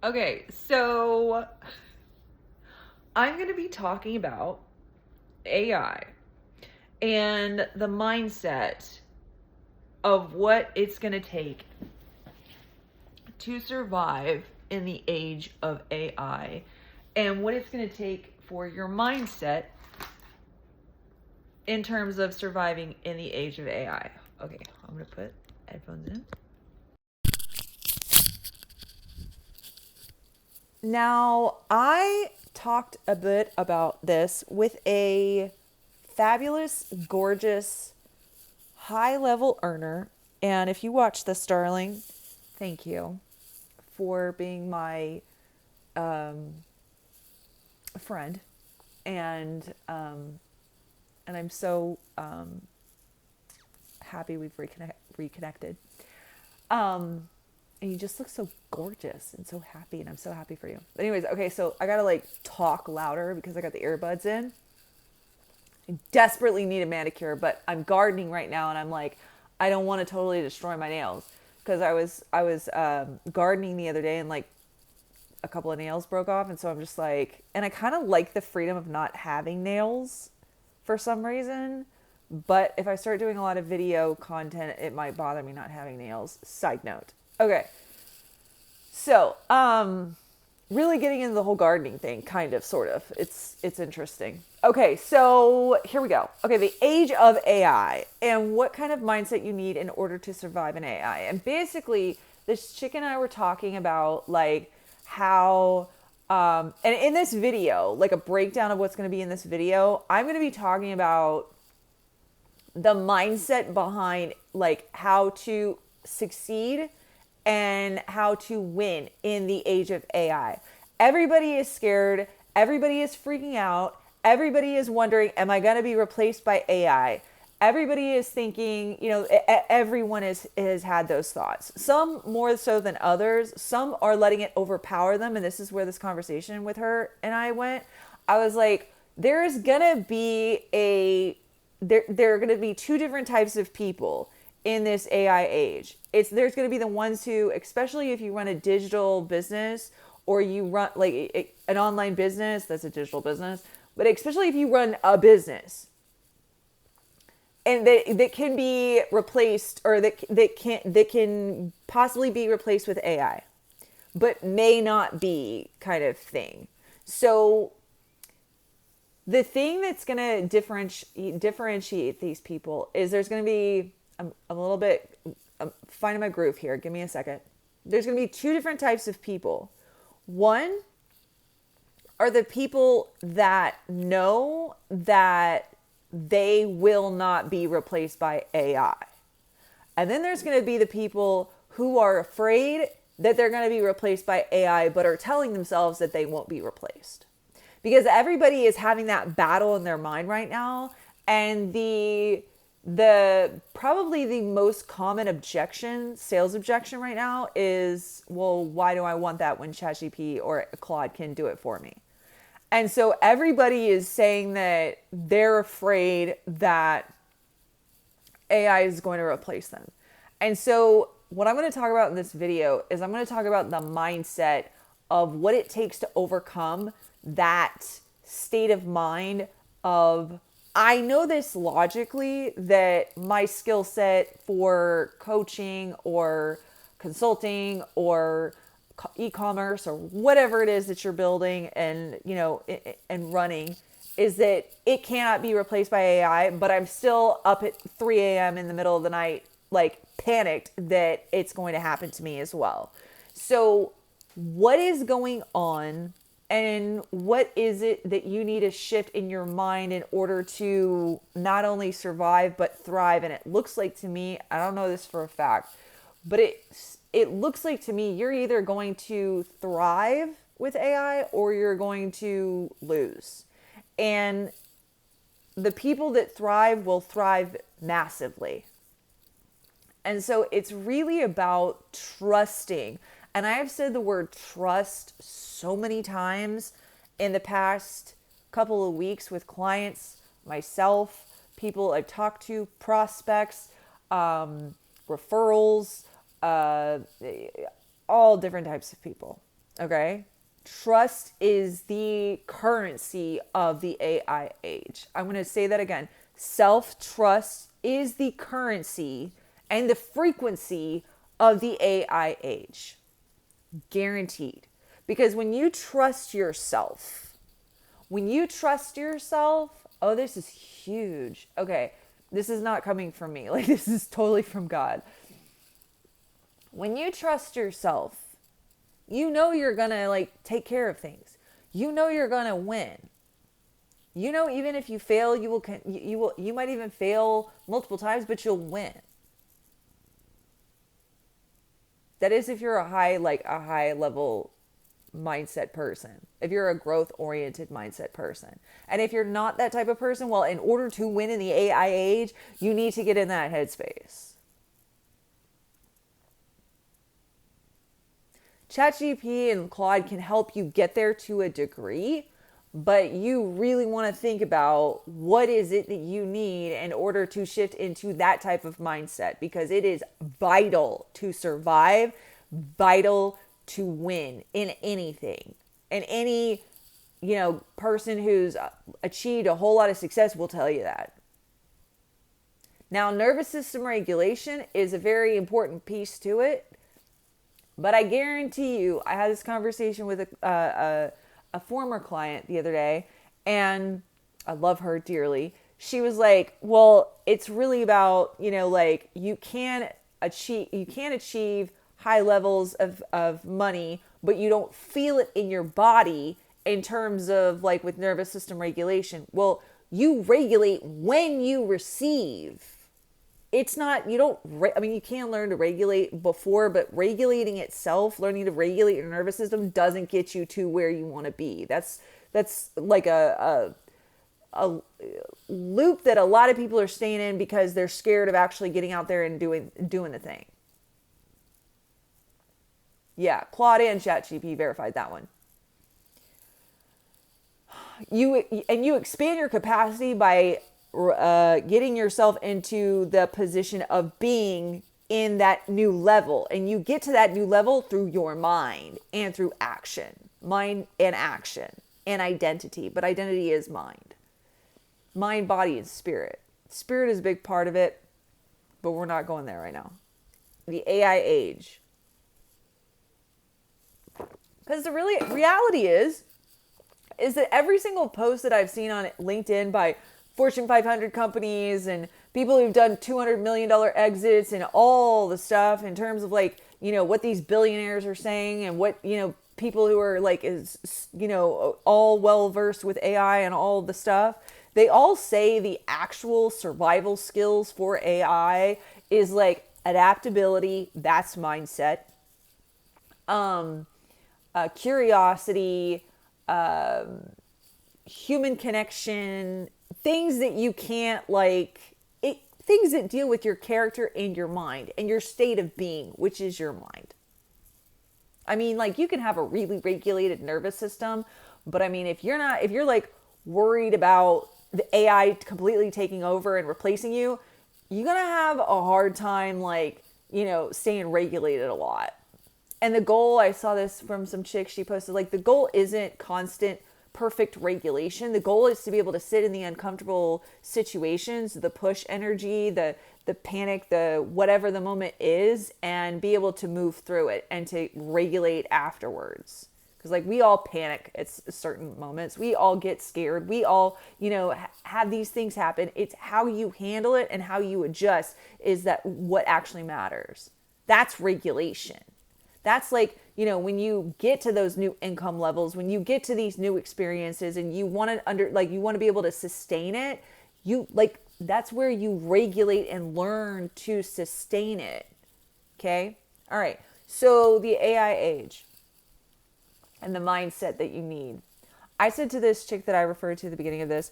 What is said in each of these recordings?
Okay, so I'm going to be talking about AI and the mindset of what it's going to take to survive in the age of AI and what it's going to take for your mindset in terms of surviving in the age of AI. Okay, I'm going to put headphones in. Now, I talked a bit about this with a fabulous, gorgeous, high level earner. And if you watch this, darling, thank you for being my friend. And and I'm so happy we've reconnected. And you just look so gorgeous and so happy, and I'm so happy for you. Anyways, okay, so I gotta like talk louder because I got the earbuds in. I desperately need a manicure, but I'm gardening right now, and I'm like, I don't want to totally destroy my nails because I was gardening the other day, and like a couple of nails broke off, and so I'm just like, and I kind of like the freedom of not having nails for some reason. But if I start doing a lot of video content, it might bother me not having nails. Side note. Okay. So, really getting into the whole gardening thing, kind of, sort of. It's interesting. Okay, so here we go. Okay, the age of AI and what kind of mindset you need in order to survive in AI. And basically, this chick and I were talking about like how and in this video, like a breakdown of what's going to be in this video, I'm going to be talking about the mindset behind like how to succeed and how to win in the age of AI. Everybody is scared, everybody is freaking out, everybody is wondering, am I going to be replaced by AI? Everybody is thinking, everyone has had those thoughts. Some more so than others. Some are letting it overpower them. And this is where this conversation with her and I went. I was like, there's going to be there are going to be two different types of people in this AI age. There's going to be the ones who, especially if you run a digital business or you run like an online business, that's a digital business, but especially if you run a business and that can be replaced or that can possibly be replaced with AI, but may not be kind of thing. So the thing that's going to differentiate these people is there's going to be I'm a little bit I'm finding my groove here. Give me a second. There's going to be two different types of people. One are the people that know that they will not be replaced by AI. And then there's going to be the people who are afraid that they're going to be replaced by AI but are telling themselves that they won't be replaced, because everybody is having that battle in their mind right now. And the probably the most common sales objection right now is, well, why do I want that when ChatGPT or Claude can do it for me? And so everybody is saying that they're afraid that AI is going to replace them. And so what I'm going to talk about in this video is I'm going to talk about the mindset of what it takes to overcome that state of mind of, I know this logically that my skill set for coaching or consulting or e-commerce or whatever it is that you're building and and running is that it cannot be replaced by AI, but I'm still up at 3 a.m. in the middle of the night, like panicked that it's going to happen to me as well. So what is going on and what is it that you need to shift in your mind in order to not only survive but thrive? And it looks like to me, I don't know this for a fact, but it looks like to me you're either going to thrive with AI or you're going to lose. And the people that thrive will thrive massively. And so it's really about trusting. And I have said the word trust so many times in the past couple of weeks with clients, myself, people I've talked to, prospects, referrals, all different types of people. Okay? Trust is the currency of the AI age. I'm going to say that again. Self trust is the currency and the frequency of the AI age. Guaranteed. Because when you trust yourself, oh, this is huge. Okay, this is not coming from me. Like, this is totally from God. When you trust yourself, you know you're gonna like take care of things. You know you're gonna win. You know, even if you fail, you might even fail multiple times, but you'll win. That is if you're a high level mindset person. If you're a growth oriented mindset person. And if you're not that type of person, well, in order to win in the AI age, you need to get in that headspace. ChatGPT and Claude can help you get there to a degree, but you really want to think about what is it that you need in order to shift into that type of mindset, because it is vital to survive, vital to win in anything. And any, person who's achieved a whole lot of success will tell you that. Now, nervous system regulation is a very important piece to it. But I guarantee you, I had this conversation with a former client the other day, and I love her dearly. She was like, well, it's really about, you can achieve high levels of money, but you don't feel it in your body in terms of like with nervous system regulation. Well, you regulate when you receive. It's not, you can learn to regulate before, but regulating itself, learning to regulate your nervous system doesn't get you to where you want to be. That's like a loop that a lot of people are staying in because they're scared of actually getting out there and doing the thing. Yeah, Claude and ChatGPT verified that one. You expand your capacity by getting yourself into the position of being in that new level. And you get to that new level through your mind and through action. Mind and action and identity. But identity is mind. Mind, body, and spirit. Spirit is a big part of it, but we're not going there right now. The AI age. Because the reality is that every single post that I've seen on LinkedIn by Fortune 500 companies and people who've done $200 million exits and all the stuff in terms of like, what these billionaires are saying and what, people who are like, all well versed with AI and all the stuff. They all say the actual survival skills for AI is like adaptability. That's mindset. Curiosity, human connection, things that you can't things that deal with your character and your mind and your state of being, which is your mind. I mean, like, you can have a really regulated nervous system, but I mean, if you're like worried about the AI completely taking over and replacing you, you're gonna have a hard time staying regulated a lot. And the goal, I saw this from some chick, she posted, like, the goal isn't constant perfect regulation. The goal is to be able to sit in the uncomfortable situations, the push energy, the panic, the whatever the moment is, and be able to move through it and to regulate afterwards. Because like, we all panic at certain moments. We all get scared. We all, have these things happen. It's how you handle it and how you adjust is that what actually matters. That's regulation. That's like, when you get to those new income levels, when you get to these new experiences and you want to be able to sustain it, that's where you regulate and learn to sustain it. Okay? All right. So the AI age and the mindset that you need. I said to this chick that I referred to at the beginning of this,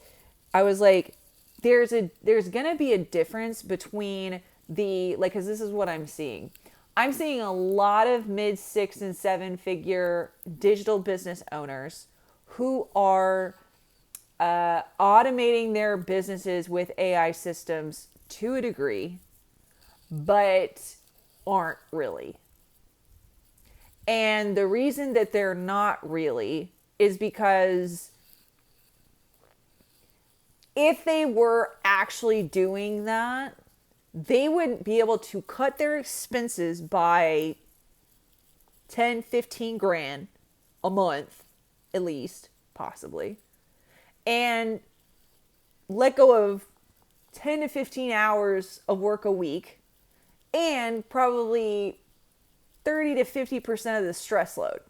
I was like, there's going to be a difference between because this is what I'm seeing. I'm seeing a lot of mid 6 and 7 figure digital business owners who are automating their businesses with AI systems to a degree, but aren't really. And the reason that they're not really is because if they were actually doing that, they would be able to cut their expenses by 10, 15 grand a month, at least, possibly, and let go of 10 to 15 hours of work a week and probably 30 to 50% of the stress load.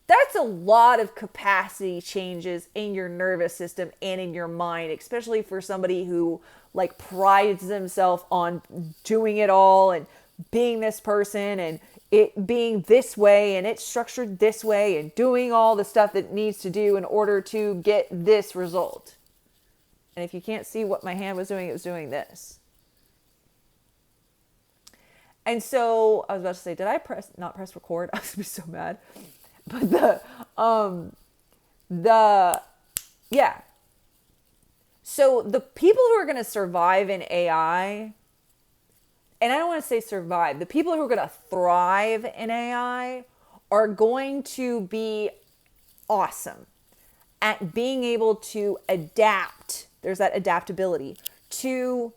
That's a lot of capacity changes in your nervous system and in your mind, especially for somebody who like prides themselves on doing it all and being this person and it being this way and it's structured this way and doing all the stuff that it needs to do in order to get this result. And if you can't see what my hand was doing, it was doing this. And so I was about to say, did I not press record? I was gonna be so mad. But yeah. So the people who are going to survive in AI, and I don't want to say survive, the people who are going to thrive in AI are going to be awesome at being able to adapt. There's that adaptability to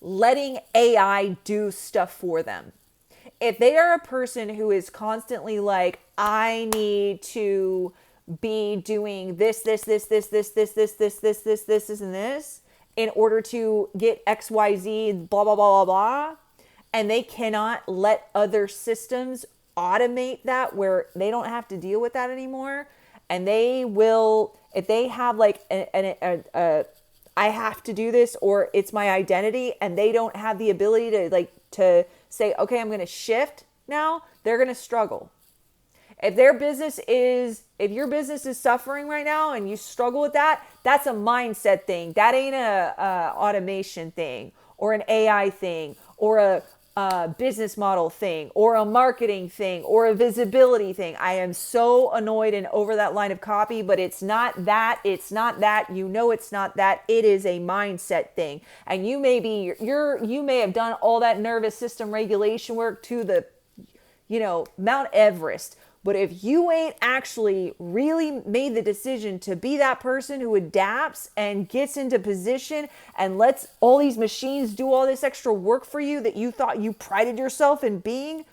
letting AI do stuff for them. If they are a person who is constantly like, I need to be doing this, and this in order to get XYZ, blah, blah, blah, blah, blah, and they cannot let other systems automate that where they don't have to deal with that anymore. And they will, if they have like I have to do this or it's my identity and they don't have the ability to say, okay, I'm going to shift now, they're going to struggle. If your business is suffering right now and you struggle with that, that's a mindset thing. That ain't a automation thing or an AI thing or a business model thing or a marketing thing or a visibility thing. I am so annoyed and over that line of copy, but it's not that. It's not that. You know it's not that. It is a mindset thing. And you may have done all that nervous system regulation work to the, Mount Everest. But if you ain't actually really made the decision to be that person who adapts and gets into position and lets all these machines do all this extra work for you that you thought you prided yourself in being,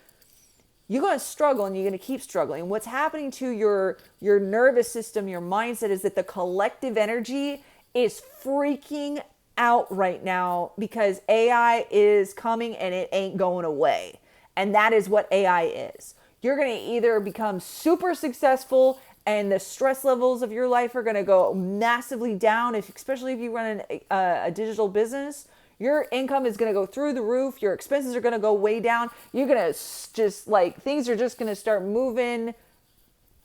you're going to struggle and you're going to keep struggling. What's happening to your nervous system, your mindset, is that the collective energy is freaking out right now because AI is coming and it ain't going away. And that is what AI is. You're going to either become super successful and the stress levels of your life are going to go massively down, especially if you run a digital business. Your income is going to go through the roof. Your expenses are going to go way down. You're going to just things are just going to start moving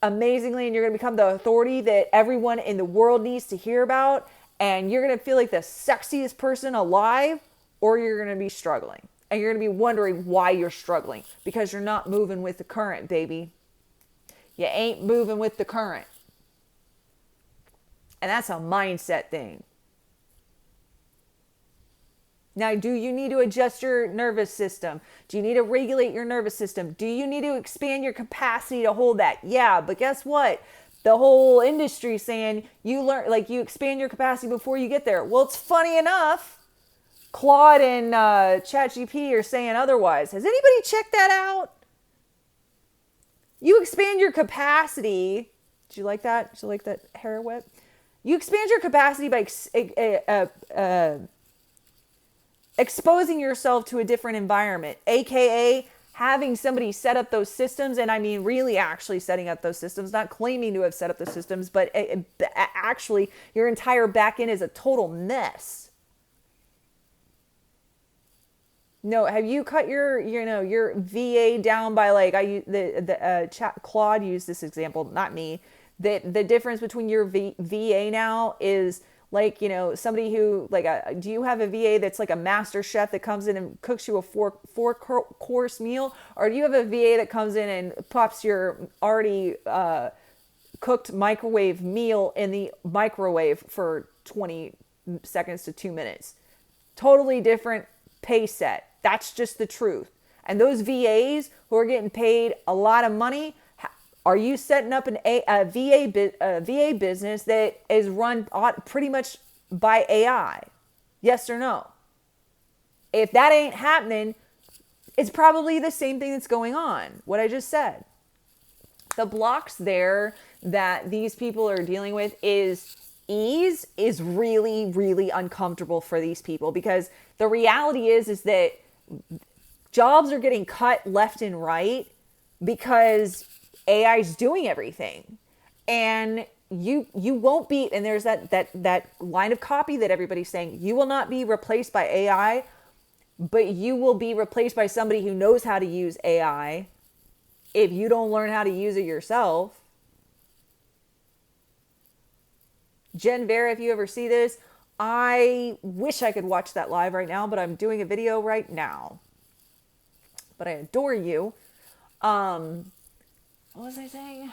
amazingly and you're going to become the authority that everyone in the world needs to hear about. And you're going to feel like the sexiest person alive, or you're going to be struggling. And you're going to be wondering why you're struggling because you're not moving with the current, baby. You ain't moving with the current. And that's a mindset thing. Now, do you need to adjust your nervous system? Do you need to regulate your nervous system? Do you need to expand your capacity to hold that? Yeah, but guess what? The whole industry saying you expand your capacity before you get there. Well, it's funny enough. Claude and ChatGPT are saying otherwise. Has anybody checked that out? You expand your capacity. Did you like that? Did you like that hair whip? You expand your capacity by exposing yourself to a different environment, aka having somebody set up those systems. And I mean really actually setting up those systems, not claiming to have set up the systems, but actually your entire back end is a total mess. No, have you cut your VA down by Claude used this example, not me. The difference between your VA now is somebody who do you have a VA that's like a master chef that comes in and cooks you a four course meal, or do you have a VA that comes in and pops your already cooked microwave meal in the microwave for 20 seconds to 2 minutes? Totally different pay set. That's just the truth. And those VAs who are getting paid a lot of money, are you setting up a VA business that is run pretty much by AI? Yes or no? If that ain't happening, it's probably the same thing that's going on, what I just said. The blocks there that these people are dealing with is ease is really, really uncomfortable for these people, because the reality is that jobs are getting cut left and right because AI is doing everything. And you won't be, and there's that line of copy that everybody's saying, you will not be replaced by AI, but you will be replaced by somebody who knows how to use AI if you don't learn how to use it yourself. Jen Vera, if you ever see this, I wish I could watch that live right now, but I'm doing a video right now. But I adore you. What was I saying?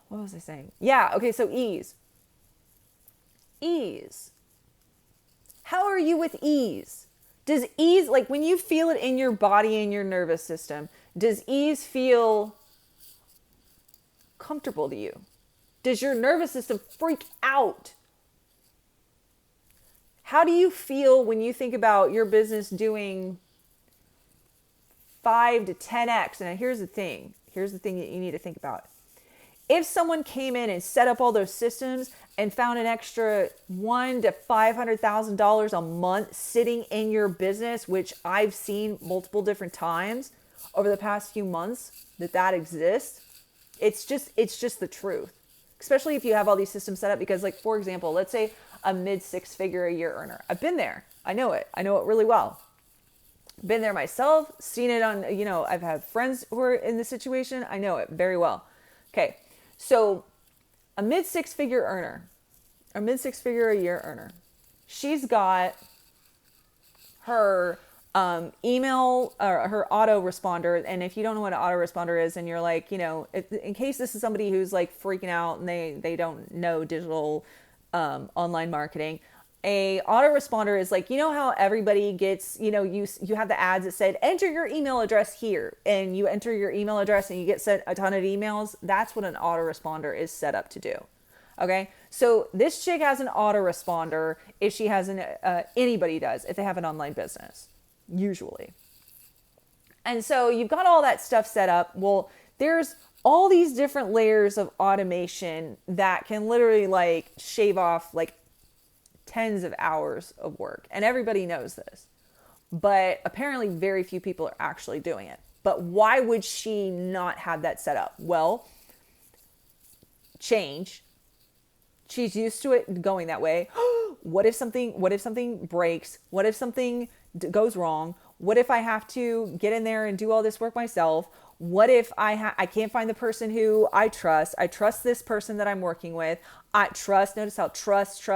What was I saying? Yeah, okay, so ease. Ease. How are you with ease? Does ease, like when you feel it in your body and your nervous system, does ease feel comfortable to you? Does your nervous system freak out? How do you feel when you think about your business doing 5 to 10x? And here's the thing that you need to think about. If someone came in and set up all those systems and found an extra $100,000 to $500,000 a month sitting in your business, which I've seen multiple different times over the past few months that exists, it's just the truth. Especially if you have all these systems set up, because like, for example, let's say a mid 6-figure a year earner. I've been there. I know it really well. Been there myself, seen it on, I've had friends who are in this situation. I know it very well. Okay. So a mid 6-figure earner, or mid 6-figure a year earner, she's got her email or her autoresponder. And if you don't know what an autoresponder is, and you're like, in case this is somebody who's like freaking out and they don't know digital online marketing, a autoresponder is like, how everybody gets, you have the ads that said, enter your email address here, and you enter your email address and you get sent a ton of emails. That's what an autoresponder is set up to do. Okay. So this chick has an autoresponder if she has anybody does, if they have an online business, usually. And so you've got all that stuff set up. Well, there's all these different layers of automation that can literally like shave off like tens of hours of work. And everybody knows this. But apparently very few people are actually doing it. But why would she not have that set up? Well, change. She's used to it going that way. What if something breaks? What if something goes wrong? What if I have to get in there and do all this work myself? What if I can't find the person who I trust? I trust this person that I'm working with. Notice how trust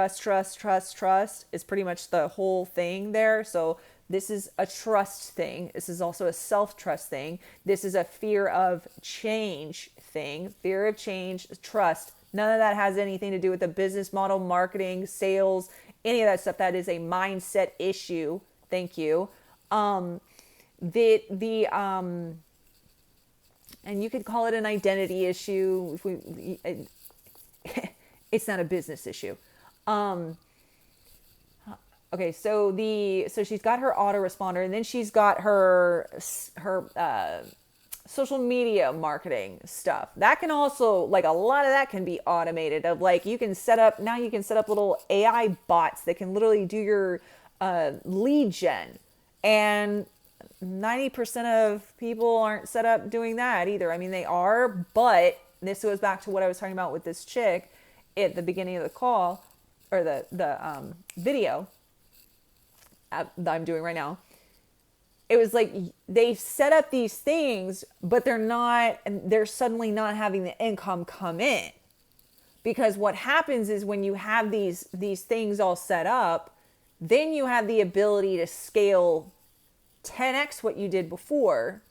is pretty much the whole thing there. So this is a trust thing. This is also a self-trust thing. This is a fear of change thing. Fear of change, trust. None of that has anything to do with the business model, marketing, sales, any of that stuff. That is a mindset issue. Thank you. And you could call it an identity issue. It's not a business issue. Okay, so she's got her autoresponder, and then she's got her social media marketing stuff. That can also, like, a lot of that can be automated. Of like, you can set up little AI bots that can literally do your lead gen, and 90% of people aren't set up doing that either. I mean, they are, but this goes back to what I was talking about with this chick at the beginning of the call, or the video that I'm doing right now. It was like they set up these things, but they're suddenly not having the income come in. Because what happens is when you have these things all set up, then you have the ability to scale 10x what you did before,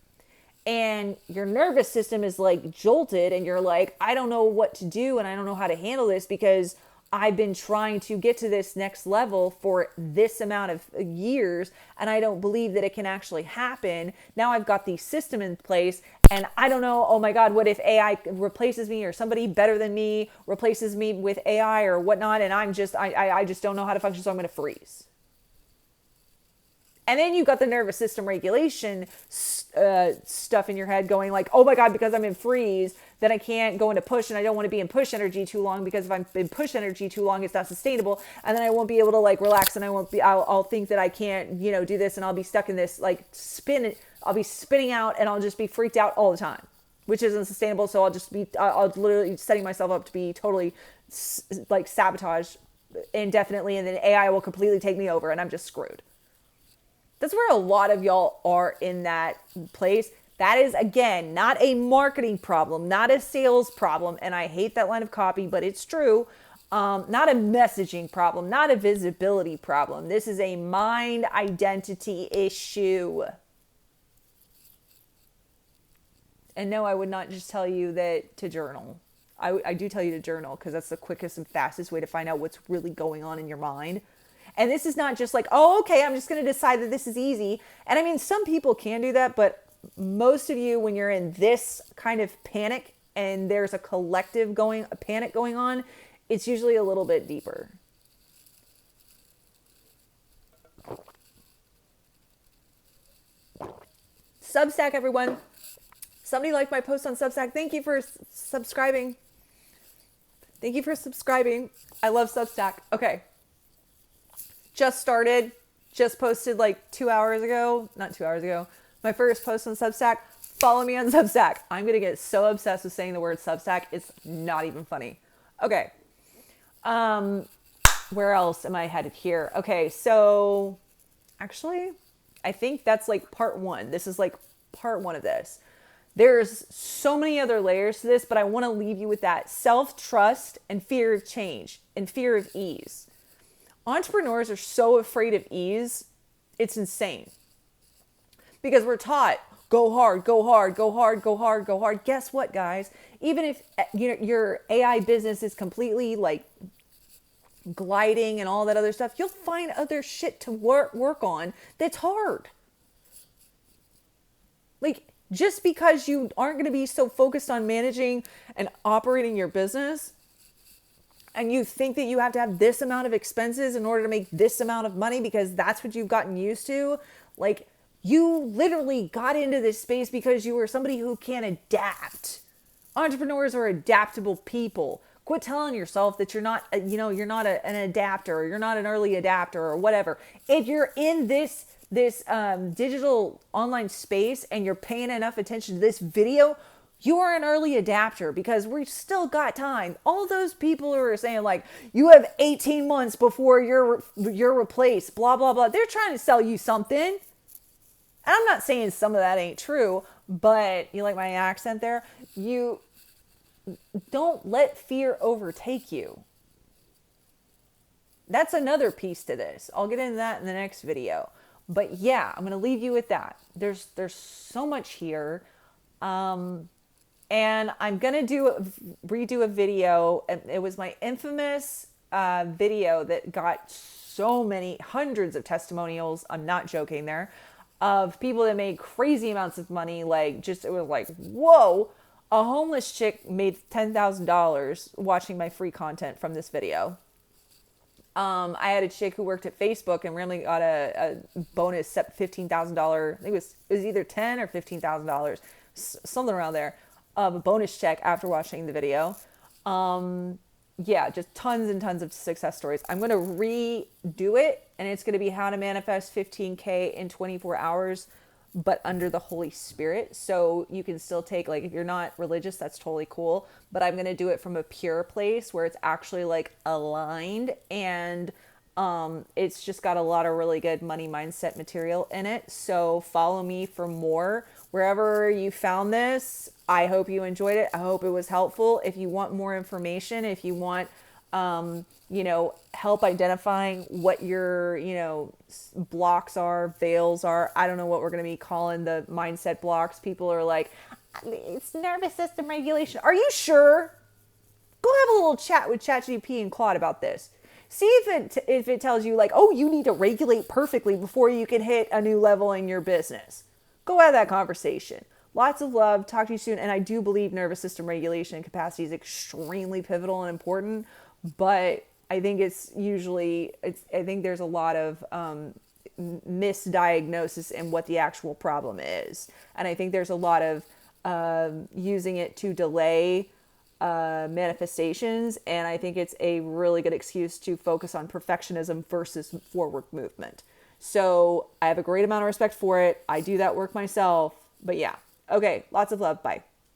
and your nervous system is like jolted, and you're like, I don't know what to do, and I don't know how to handle this, because I've been trying to get to this next level for this amount of years, and I don't believe that it can actually happen. Now I've got the system in place, and I don't know, oh my God, what if AI replaces me, or somebody better than me replaces me with AI or whatnot, and I just don't know how to function, so I'm going to freeze. And then you got the nervous system regulation stuff in your head going like, oh my God, because I'm in freeze, then I can't go into push, and I don't want to be in push energy too long, because if I'm in push energy too long, it's not sustainable. And then I won't be able to like relax, and I'll think that I can't, do this, and I'll be stuck in this like I'll be spinning out, and I'll just be freaked out all the time, which isn't sustainable. So I'll literally setting myself up to be totally like sabotaged indefinitely. And then AI will completely take me over, and I'm just screwed. That's where a lot of y'all are in that place. That is, again, not a marketing problem, not a sales problem. And I hate that line of copy, but it's true. Not a messaging problem, not a visibility problem. This is a mind identity issue. And no, I would not just tell you that to journal. I do tell you to journal, because that's the quickest and fastest way to find out what's really going on in your mind. And this is not just like, oh, okay, I'm just going to decide that this is easy. And I mean, some people can do that, but most of you, when you're in this kind of panic and there's a panic going on, it's usually a little bit deeper. Substack, everyone. Somebody liked my post on Substack. Thank you for subscribing. Thank you for subscribing. I love Substack. Okay. Just started, just posted like 2 hours ago, not 2 hours ago, my first post on Substack. Follow me on Substack. I'm going to get so obsessed with saying the word Substack. It's not even funny. Okay. Where else am I headed here? Okay. So actually, I think that's like part one. This is like part one of this. There's so many other layers to this, but I want to leave you with that self-trust and fear of change and fear of ease. Entrepreneurs are so afraid of ease, it's insane. Because we're taught, go hard, go hard, go hard, go hard, go hard. Guess what, guys? Even if your AI business is completely like gliding and all that other stuff, you'll find other shit to work on that's hard. Like, just because you aren't going to be so focused on managing and operating your business, and you think that you have to have this amount of expenses in order to make this amount of money because that's what you've gotten used to. Like, you literally got into this space because you were somebody who can adapt. Entrepreneurs are adaptable people. Quit telling yourself that you're not, you're not an adapter, or you're not an early adapter or whatever. If you're in this digital online space and you're paying enough attention to this video, you are an early adapter, because we've still got time. All those people who are saying like, you have 18 months before you're replaced, blah, blah, blah. They're trying to sell you something. And I'm not saying some of that ain't true, but you like my accent there? You don't let fear overtake you. That's another piece to this. I'll get into that in the next video. But yeah, I'm going to leave you with that. There's so much here. And I'm going to redo a video. It was my infamous video that got so many hundreds of testimonials. I'm not joking there, of people that made crazy amounts of money. Like, just, it was like, whoa, a homeless chick made $10,000 watching my free content from this video. I had a chick who worked at Facebook and randomly got a bonus $15,000. I think it was either $10,000 or $15,000, something around there, of a bonus check after watching the video. Yeah, just tons and tons of success stories. I'm going to redo it, and it's going to be how to manifest 15K in 24 hours, but under the Holy Spirit. So you can still take, like, if you're not religious, that's totally cool. But I'm going to do it from a pure place where it's actually like aligned, and it's just got a lot of really good money mindset material in it. So follow me for more. Wherever you found this, I hope you enjoyed it. I hope it was helpful. If you want more information, if you want, help identifying what your, blocks are, veils are. I don't know what we're going to be calling the mindset blocks. People are like, it's nervous system regulation. Are you sure? Go have a little chat with ChatGPT and Claude about this. See if it tells you like, oh, you need to regulate perfectly before you can hit a new level in your business. Go have that conversation. Lots of love. Talk to you soon. And I do believe nervous system regulation and capacity is extremely pivotal and important, but I think I think there's a lot of misdiagnosis in what the actual problem is. And I think there's a lot of using it to delay manifestations. And I think it's a really good excuse to focus on perfectionism versus forward movement. So I have a great amount of respect for it. I do that work myself. But yeah. Okay. Lots of love. Bye.